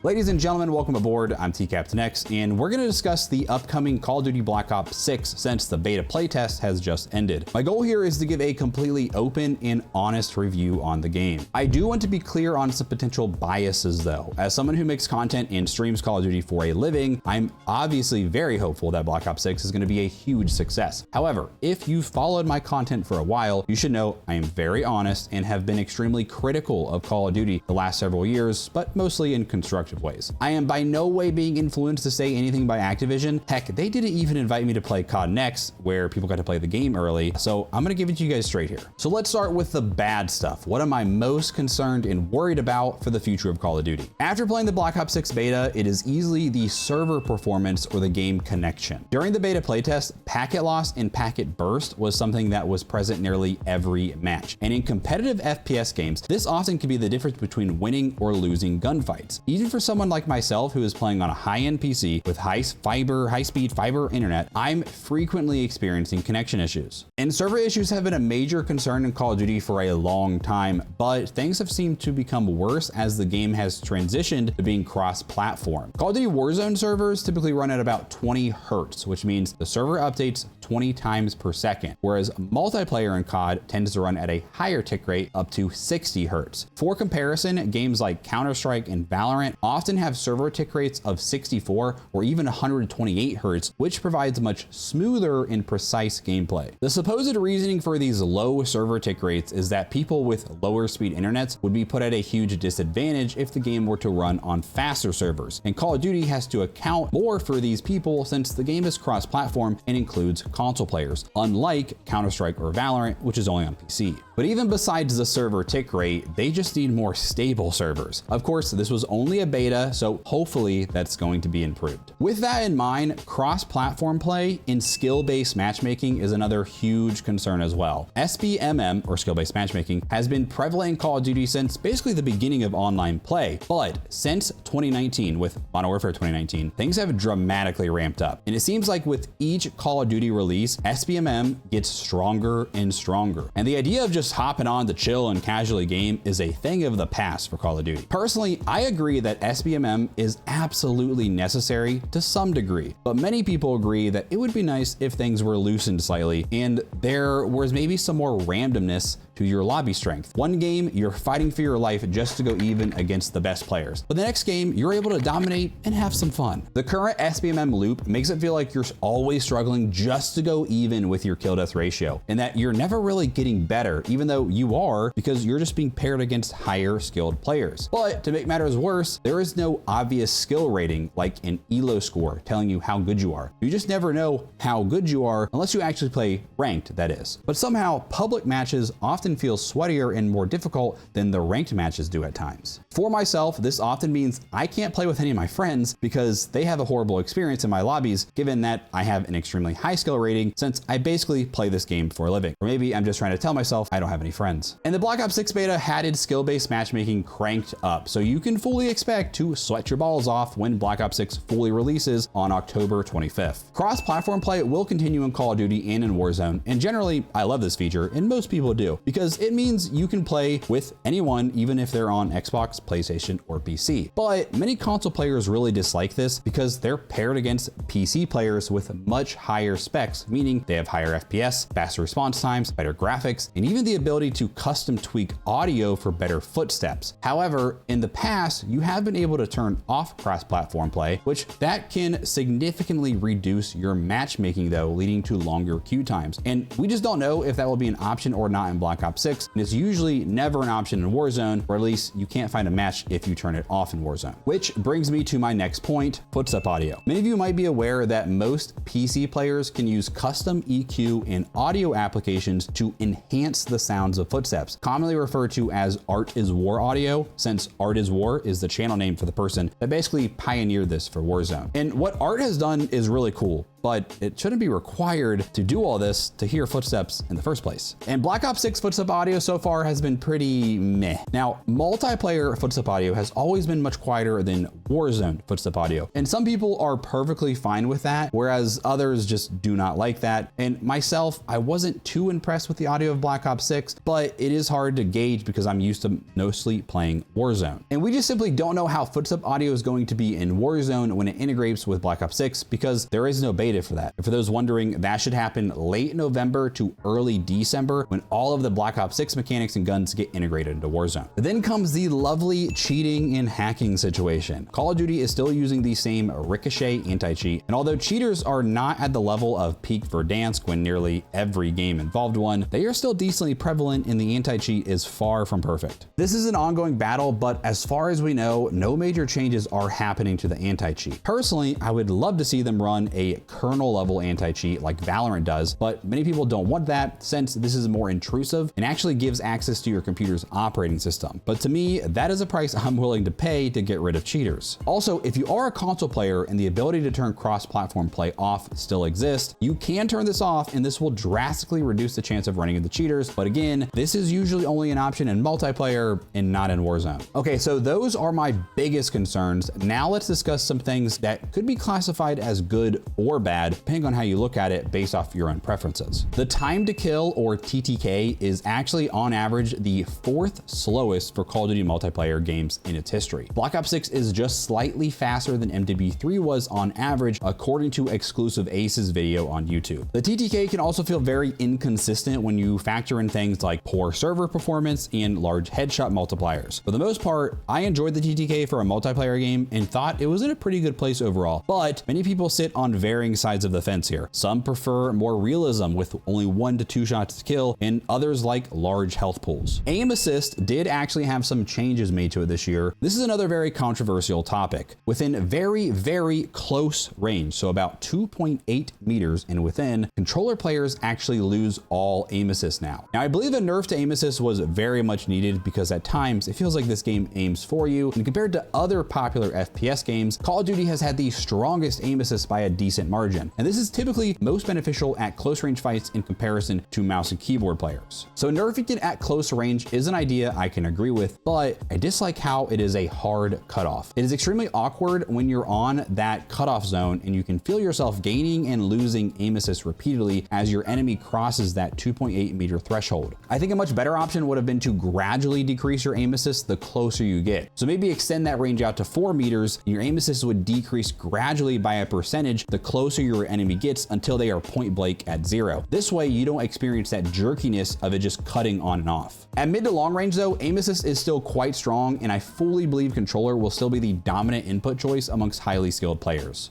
Ladies and gentlemen, welcome aboard. I'm TCaptainX, and we're going to discuss the upcoming Call of Duty Black Ops 6 since the beta playtest has just ended. My goal here is to give a completely open and honest review on the game. I do want to be clear on some potential biases though. As someone who makes content and streams Call of Duty for a living, I'm obviously very hopeful that Black Ops 6 is going to be a huge success. However, if you've followed my content for a while, you should know I am very honest and have been extremely critical of Call of Duty the last several years, but mostly in constructive ways. I am by no way being influenced to say anything by Activision. Heck, they didn't even invite me to play COD Next, where people got to play the game early, so I'm gonna give it to you guys straight here. So let's start with the bad stuff. What am I most concerned and worried about for the future of Call of Duty? After playing the Black Ops 6 beta, it is easily the server performance or the game connection. During the beta playtest, packet loss and packet burst was something that was present nearly every match. And in competitive FPS games, this often can be the difference between winning or losing gunfights. Even for someone like myself who is playing on a high-end PC with high-speed fiber internet, I'm frequently experiencing connection issues. And server issues have been a major concern in Call of Duty for a long time, but things have seemed to become worse as the game has transitioned to being cross-platform. Call of Duty Warzone servers typically run at about 20 hertz, which means the server updates 20 times per second, whereas multiplayer in COD tends to run at a higher tick rate up to 60 hertz. For comparison, games like Counter-Strike and Valorant often have server tick rates of 64 or even 128 hertz, which provides much smoother and precise gameplay. The supposed reasoning for these low server tick rates is that people with lower speed internets would be put at a huge disadvantage if the game were to run on faster servers, and Call of Duty has to account more for these people since the game is cross-platform and includes console players, unlike Counter-Strike or Valorant, which is only on PC. But even besides the server tick rate, they just need more stable servers. Of course, this was only a beta, so hopefully that's going to be improved. With that in mind, cross-platform play and skill-based matchmaking is another huge concern as well. SBMM, or skill-based matchmaking, has been prevalent in Call of Duty since basically the beginning of online play, but since 2019, with Modern Warfare 2019, things have dramatically ramped up. And it seems like with each Call of Duty release, SBMM gets stronger and stronger. And the idea of just hopping on to chill and casually game is a thing of the past for Call of Duty. Personally, I agree that SBMM is absolutely necessary to some degree, but many people agree that it would be nice if things were loosened slightly and there was maybe some more randomness to your lobby strength. One game, you're fighting for your life just to go even against the best players, but the next game, you're able to dominate and have some fun. The current SBMM loop makes it feel like you're always struggling just to go even with your kill-death ratio, and that you're never really getting better, even though you are, because you're just being paired against higher skilled players. But to make matters worse, there is no obvious skill rating like an ELO score telling you how good you are. You just never know how good you are unless you actually play ranked, that is. But somehow, public matches often feel sweatier and more difficult than the ranked matches do at times. For myself, this often means I can't play with any of my friends because they have a horrible experience in my lobbies, given that I have an extremely high skill rating since I basically play this game for a living. Or maybe I'm just trying to tell myself I don't have any friends. And the Black Ops 6 beta had its skill-based matchmaking cranked up, so you can fully expect to sweat your balls off when Black Ops 6 fully releases on October 25th. Cross-platform play will continue in Call of Duty and in Warzone, and generally I love this feature, and most people do, because it means you can play with anyone even if they're on Xbox, PlayStation, or PC. But many console players really dislike this because they're paired against PC players with much higher specs, meaning they have higher FPS, faster response times, better graphics, and even the ability to custom tweak audio for better footsteps. However, in the past, you have been able to turn off cross-platform play, which that can significantly reduce your matchmaking though, leading to longer queue times. And we just don't know if that will be an option or not in Black Ops 6, and it's usually never an option in Warzone, or at least you can't find a match if you turn it off in Warzone. Which brings me to my next point, footstep audio. Many of you might be aware that most PC players can use custom EQ and audio applications to enhance the sounds of footsteps, commonly referred to as Art is War audio, since Art is War is the channel name for the person that basically pioneered this for Warzone. And what Art has done is really cool, but it shouldn't be required to do all this to hear footsteps in the first place. And Black Ops 6 footstep audio so far has been pretty meh. Now, multiplayer footstep audio has always been much quieter than Warzone footstep audio, and some people are perfectly fine with that, whereas others just do not like that. And myself, I wasn't too impressed with the audio of Black Ops 6, but it is hard to gauge because I'm used to mostly playing Warzone. And we just simply don't know how footstep audio is going to be in Warzone when it integrates with Black Ops 6 because there is no beta for that. And for those wondering, that should happen late November to early December when all of the Black Ops 6 mechanics and guns get integrated into Warzone. But then comes the lovely cheating and hacking situation. Call of Duty is still using the same Ricochet anti-cheat, and although cheaters are not at the level of peak Verdansk when nearly every game involved one, they are still decently prevalent and the anti-cheat is far from perfect. This is an ongoing battle, but as far as we know, no major changes are happening to the anti-cheat. Personally, I would love to see them run a kernel level anti-cheat like Valorant does, but many people don't want that since this is more intrusive and actually gives access to your computer's operating system. But to me, that is a price I'm willing to pay to get rid of cheaters. Also, if you are a console player and the ability to turn cross-platform play off still exists, you can turn this off and this will drastically reduce the chance of running into cheaters. But again, this is usually only an option in multiplayer and not in Warzone. Okay, so those are my biggest concerns. Now let's discuss some things that could be classified as good or bad, depending on how you look at it based off your own preferences. The time to kill, or TTK, is actually on average the 4th slowest for Call of Duty multiplayer games in its history. Black Ops 6 is just slightly faster than MW3 was on average, according to Exclusive Ace's video on YouTube. The TTK can also feel very inconsistent when you factor in things like poor server performance and large headshot multipliers. For the most part, I enjoyed the TTK for a multiplayer game and thought it was in a pretty good place overall, but many people sit on varying sides of the fence here. Some prefer more realism with only 1 to 2 shots to kill, and others like large health pools. Aim assist did actually have some changes made to it this year. This is another very controversial topic. Within very, very close range, so about 2.8 meters and within, controller players actually lose all aim assist now. Now, I believe a nerf to aim assist was very much needed because at times it feels like this game aims for you, and compared to other popular FPS games, Call of Duty has had the strongest aim assist by a decent margin, and this is typically most beneficial at close range fights in comparison to mouse and keyboard players. So nerfing it at close range is an idea I can agree with, but I dislike how it is a hard cutoff. It is extremely awkward when you're on that cutoff zone and you can feel yourself gaining and losing aim assist repeatedly as your enemy crosses that 2.8 meter threshold. I think a much better option would have been to gradually decrease your aim assist the closer you get. So maybe extend that range out to 4 meters, and your aim assist would decrease gradually by a percentage the closer your enemy gets until they are point blank at 0. This way you don't experience that jerkiness of it just cutting on and off. At mid to long range though, aim assist is still quite strong, and I fully believe controller will still be the dominant input choice amongst highly skilled players.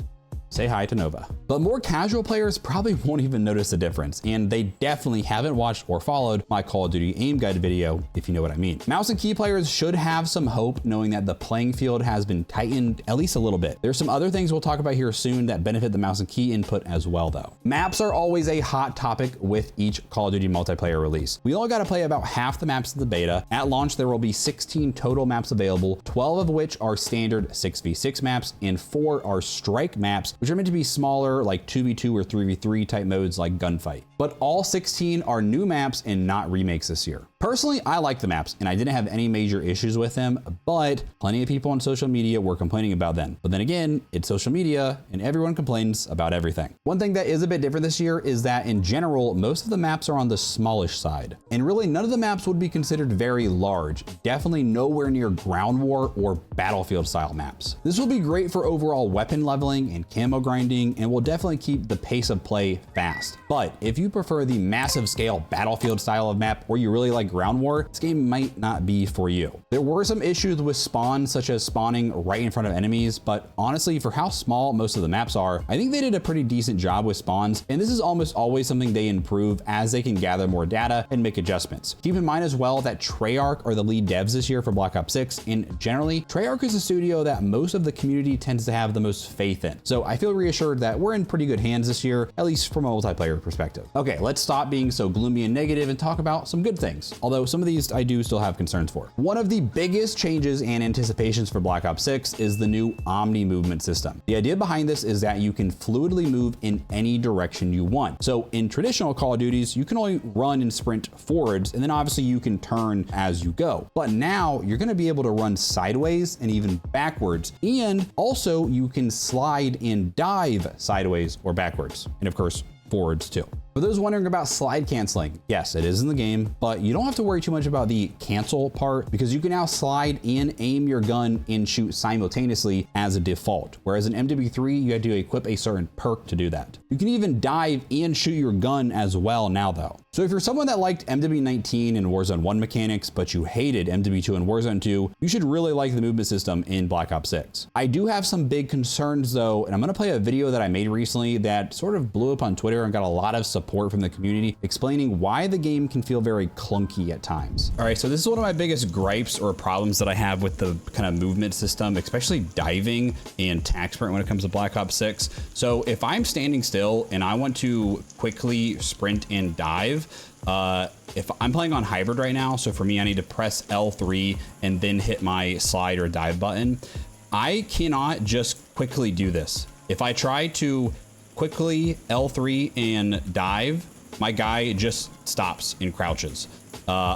Say hi to Nova. But more casual players probably won't even notice the difference, and they definitely haven't watched or followed my Call of Duty aim guide video, if you know what I mean. Mouse and key players should have some hope knowing that the playing field has been tightened at least a little bit. There's some other things we'll talk about here soon that benefit the mouse and key input as well though. Maps are always a hot topic with each Call of Duty multiplayer release. We only got to play about half the maps of the beta. At launch, there will be 16 total maps available, 12 of which are standard 6v6 maps and 4 are strike maps, which are meant to be smaller like 2v2 or 3v3 type modes like Gunfight. But all 16 are new maps and not remakes this year. Personally, I like the maps and I didn't have any major issues with them, but plenty of people on social media were complaining about them. But then again, it's social media and everyone complains about everything. One thing that is a bit different this year is that in general, most of the maps are on the smallish side. And really none of the maps would be considered very large, definitely nowhere near ground war or battlefield style maps. This will be great for overall weapon leveling and camo grinding and will definitely keep the pace of play fast. But if you prefer the massive scale battlefield style of map or you really like ground war, this game might not be for you. There were some issues with spawns, such as spawning right in front of enemies, but honestly, for how small most of the maps are, I think they did a pretty decent job with spawns, and this is almost always something they improve as they can gather more data and make adjustments. Keep in mind as well that Treyarch are the lead devs this year for Black Ops 6, and generally, Treyarch is a studio that most of the community tends to have the most faith in. So I feel reassured that we're in pretty good hands this year, at least from a multiplayer perspective. Okay, let's stop being so gloomy and negative and talk about some good things, although some of these I do still have concerns for. One of the biggest changes and anticipations for Black Ops 6 is the new omni-movement system. The idea behind this is that you can fluidly move in any direction you want. So in traditional Call of Duties, you can only run and sprint forwards, and then obviously you can turn as you go. But now you're gonna be able to run sideways and even backwards, and also you can slide and dive sideways or backwards, and of course, forwards too. For those wondering about slide canceling, yes, it is in the game, but you don't have to worry too much about the cancel part because you can now slide and aim your gun and shoot simultaneously as a default. Whereas in MW3, you had to equip a certain perk to do that. You can even dive and shoot your gun as well now though. So if you're someone that liked MW19 and Warzone 1 mechanics, but you hated MW2 and Warzone 2, you should really like the movement system in Black Ops 6. I do have some big concerns though, and I'm gonna play a video that I made recently that sort of blew up on Twitter and got a lot of support from the community explaining why the game can feel very clunky at times. All right, so this is one of my biggest gripes or problems that I have with the kind of movement system, especially diving and tac sprint when it comes to Black Ops 6. So if I'm standing still and I want to quickly sprint and dive, if I'm playing on hybrid right now, so for me, I need to press L3 and then hit my slide or dive button. I cannot just quickly do this. If I try to quickly L3 and dive, my guy just stops and crouches.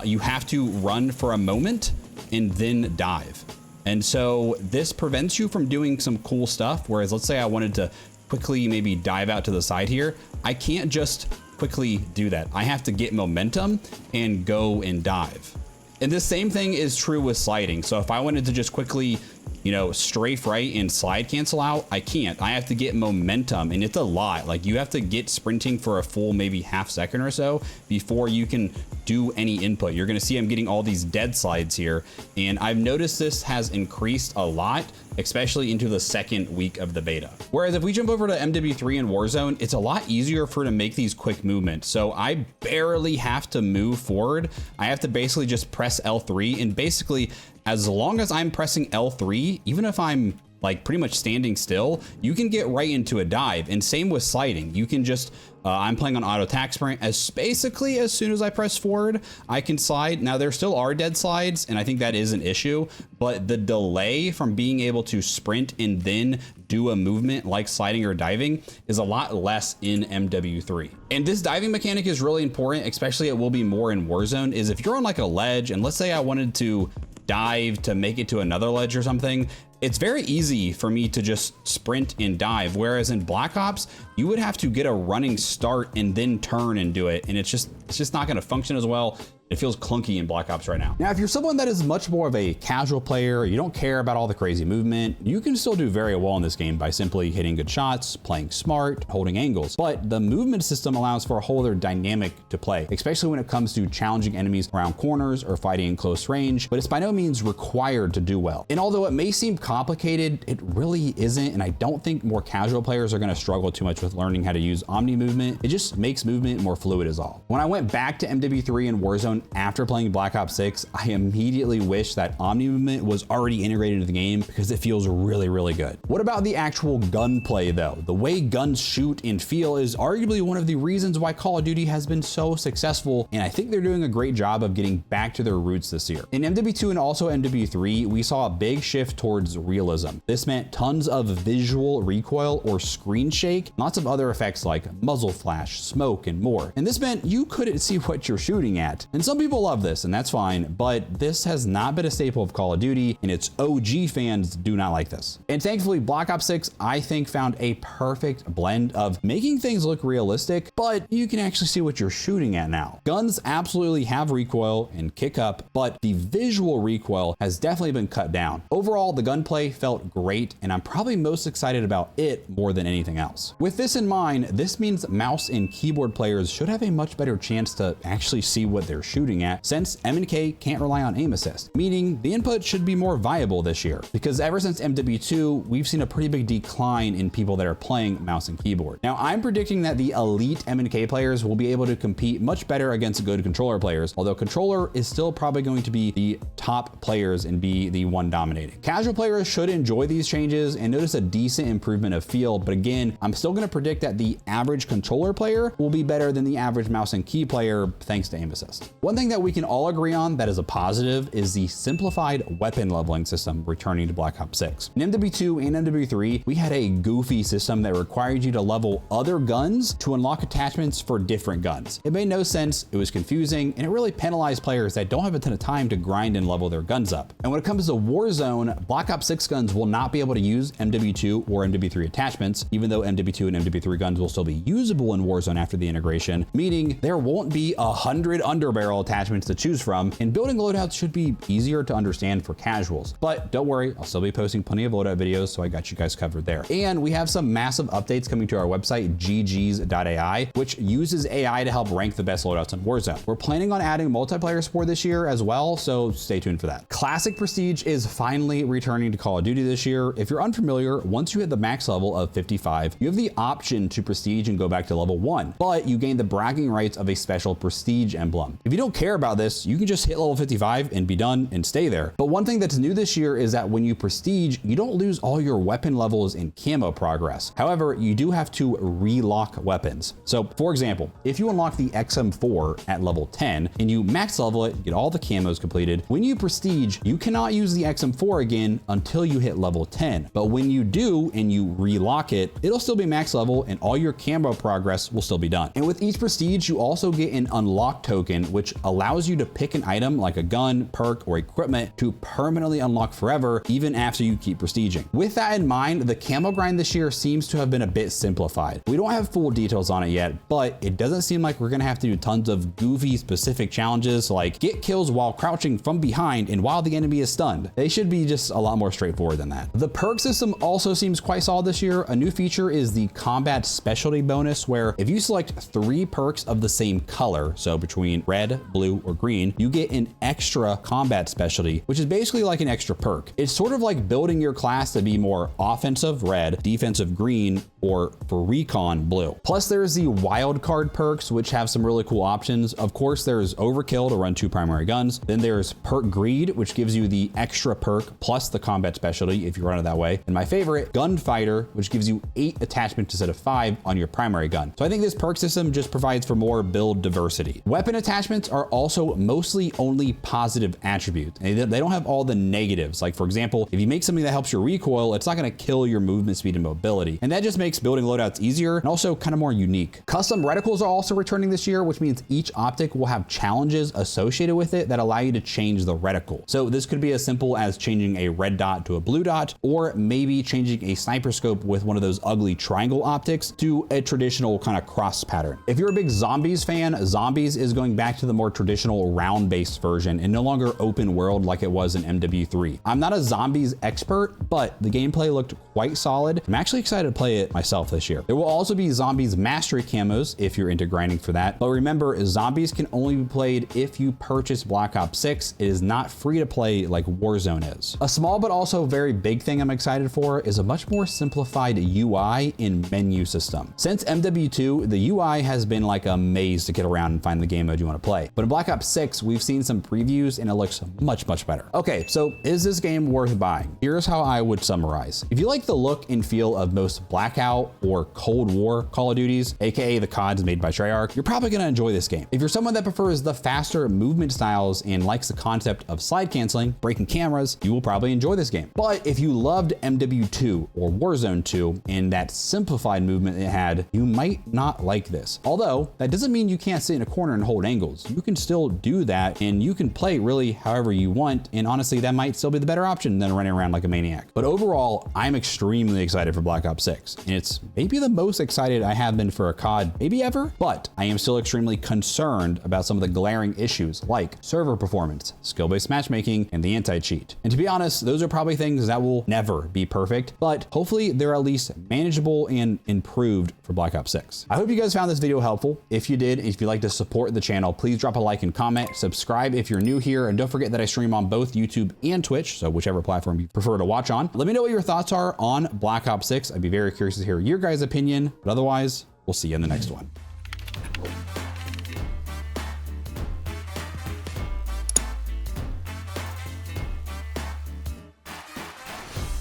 You have to run for a moment and then dive. And so this prevents you from doing some cool stuff. Whereas let's say I wanted to quickly maybe dive out to the side here. I can't just quickly do that. I have to get momentum and go and dive. And the same thing is true with sliding. So if I wanted to just quickly, you know, strafe right and slide cancel out, I can't. I have to get momentum, and it's a lot. Like you have to get sprinting for a full maybe half second or so before you can do any input. You're gonna see I'm getting all these dead slides here, and I've noticed this has increased a lot, especially into the second week of the beta. Whereas if we jump over to MW3 and Warzone, it's a lot easier for to make these quick movements. So I barely have to move forward. I have to basically just press L3, and basically as long as I'm pressing L3, even if I'm like pretty much standing still, you can get right into a dive. And same with sliding. You can just, I'm playing on auto tac sprint, as basically as soon as I press forward, I can slide. Now there still are dead slides, and I think that is an issue, but the delay from being able to sprint and then do a movement like sliding or diving is a lot less in MW3. And this diving mechanic is really important, especially it will be more in Warzone, is if you're on like a ledge, and let's say I wanted to dive to make it to another ledge or something, it's very easy for me to just sprint and dive. Whereas in Black Ops, you would have to get a running start and then turn and do it. And it's just not gonna function as well. It feels clunky in Black Ops right now. Now, if you're someone that is much more of a casual player, you don't care about all the crazy movement, you can still do very well in this game by simply hitting good shots, playing smart, holding angles. But the movement system allows for a whole other dynamic to play, especially when it comes to challenging enemies around corners or fighting in close range, but it's by no means required to do well. And although it may seem complicated, it really isn't, and I don't think more casual players are gonna struggle too much with learning how to use omni-movement. It just makes movement more fluid is all. When I went back to MW3 and Warzone after playing Black Ops 6, I immediately wish that Omnimovement was already integrated into the game because it feels really, really good. What about the actual gunplay though? The way guns shoot and feel is arguably one of the reasons why Call of Duty has been so successful, and I think they're doing a great job of getting back to their roots this year. In MW2 and also MW3, we saw a big shift towards realism. This meant tons of visual recoil or screen shake, lots of other effects like muzzle flash, smoke, and more. And this meant you couldn't see what you're shooting at. And some people love this, and that's fine, but this has not been a staple of Call of Duty, and its OG fans do not like this. And thankfully, Black Ops 6, I think, found a perfect blend of making things look realistic, but you can actually see what you're shooting at now. Guns absolutely have recoil and kick up, but the visual recoil has definitely been cut down. Overall, the gunplay felt great, and I'm probably most excited about it more than anything else. With this in mind, this means mouse and keyboard players should have a much better chance to actually see what they're shooting shooting at, since M&K can't rely on aim assist, meaning the input should be more viable this year, because ever since MW2, we've seen a pretty big decline in people that are playing mouse and keyboard. Now, I'm predicting that the elite M&K players will be able to compete much better against good controller players, although controller is still probably going to be the top players and be the one dominating. Casual players should enjoy these changes and notice a decent improvement of feel, but again, I'm still going to predict that the average controller player will be better than the average mouse and key player thanks to aim assist. One thing that we can all agree on that is a positive is the simplified weapon leveling system returning to Black Ops 6. In MW2 and MW3, we had a goofy system that required you to level other guns to unlock attachments for different guns. It made no sense, it was confusing, and it really penalized players that don't have a ton of time to grind and level their guns up. And when it comes to Warzone, Black Ops 6 guns will not be able to use MW2 or MW3 attachments, even though MW2 and MW3 guns will still be usable in Warzone after the integration, meaning there won't be 100 underbarrel attachments to choose from, and building loadouts should be easier to understand for casuals. But don't worry, I'll still be posting plenty of loadout videos, so I got you guys covered there. And we have some massive updates coming to our website, ggs.ai, which uses AI to help rank the best loadouts in Warzone. We're planning on adding multiplayer support this year as well, so stay tuned for that. Classic Prestige is finally returning to Call of Duty this year. If you're unfamiliar, once you hit the max level of 55, you have the option to Prestige and go back to level 1, but you gain the bragging rights of a special Prestige emblem. If you don't care about this, you can just hit level 55 and be done and stay there. But one thing that's new this year is that when you Prestige, you don't lose all your weapon levels in camo progress. However, you do have to relock weapons. So for example, if you unlock the XM4 at level 10 and you max level it, get all the camos completed, when you Prestige, you cannot use the XM4 again until you hit level 10. But when you do and you relock it, it'll still be max level and all your camo progress will still be done. And with each Prestige, you also get an unlock token, which allows you to pick an item like a gun, perk, or equipment to permanently unlock forever, even after you keep prestiging. With that in mind, the camo grind this year seems to have been a bit simplified. We don't have full details on it yet, but it doesn't seem like we're gonna have to do tons of goofy specific challenges like get kills while crouching from behind and while the enemy is stunned. They should be just a lot more straightforward than that. The perk system also seems quite solid this year. A new feature is the combat specialty bonus, where if you select 3 perks of the same color, so between red, blue, or green, you get an extra combat specialty, which is basically like an extra perk. It's sort of like building your class to be more offensive red, defensive green, or for recon blue. Plus there's the wild card perks, which have some really cool options. Of course, there's overkill to run 2 primary guns. Then there's perk greed, which gives you the extra perk plus the combat specialty if you run it that way. And my favorite, gunfighter, which gives you 8 attachments instead of 5 on your primary gun. So I think this perk system just provides for more build diversity. Weapon attachments are also mostly only positive attributes. They don't have all the negatives. Like for example, if you make something that helps your recoil, it's not gonna kill your movement speed and mobility. And that just makes building loadouts easier and also kind of more unique. Custom reticles are also returning this year, which means each optic will have challenges associated with it that allow you to change the reticle. So this could be as simple as changing a red dot to a blue dot, or maybe changing a sniper scope with one of those ugly triangle optics to a traditional kind of cross pattern. If you're a big Zombies fan, Zombies is going back to the more traditional round-based version and no longer open world like it was in MW3. I'm not a Zombies expert, but the gameplay looked quite solid. I'm actually excited to play it myself this year. There will also be Zombies Mastery camos if you're into grinding for that. But remember, Zombies can only be played if you purchase Black Ops 6. It is not free to play like Warzone is. A small but also very big thing I'm excited for is a much more simplified UI and menu system. Since MW2, the UI has been like a maze to get around and find the game mode you want to play. But in Black Ops 6, we've seen some previews and it looks much, much better. Okay, so is this game worth buying? Here's how I would summarize. If you like the look and feel of most Blackout or Cold War Call of Duties, aka the CODs made by Treyarch, you're probably gonna enjoy this game. If you're someone that prefers the faster movement styles and likes the concept of slide canceling, breaking cameras, you will probably enjoy this game. But if you loved MW2 or Warzone 2 and that simplified movement it had, you might not like this. Although that doesn't mean you can't sit in a corner and hold angles. You can still do that and you can play really however you want. And honestly, that might still be the better option than running around like a maniac. But overall, I'm extremely excited for Black Ops 6. And it's maybe the most excited I have been for a COD maybe ever, but I am still extremely concerned about some of the glaring issues like server performance, skill-based matchmaking, and the anti-cheat. And to be honest, those are probably things that will never be perfect, but hopefully they're at least manageable and improved for Black Ops 6. I hope you guys found this video helpful. If you did, if you'd like to support the channel, please drop drop a like and comment, subscribe if you're new here, and don't forget that I stream on both YouTube and Twitch, so whichever platform you prefer to watch on. Let me know what your thoughts are on Black Ops 6. I'd be very curious to hear your guys' opinion, but otherwise, we'll see you in the next one.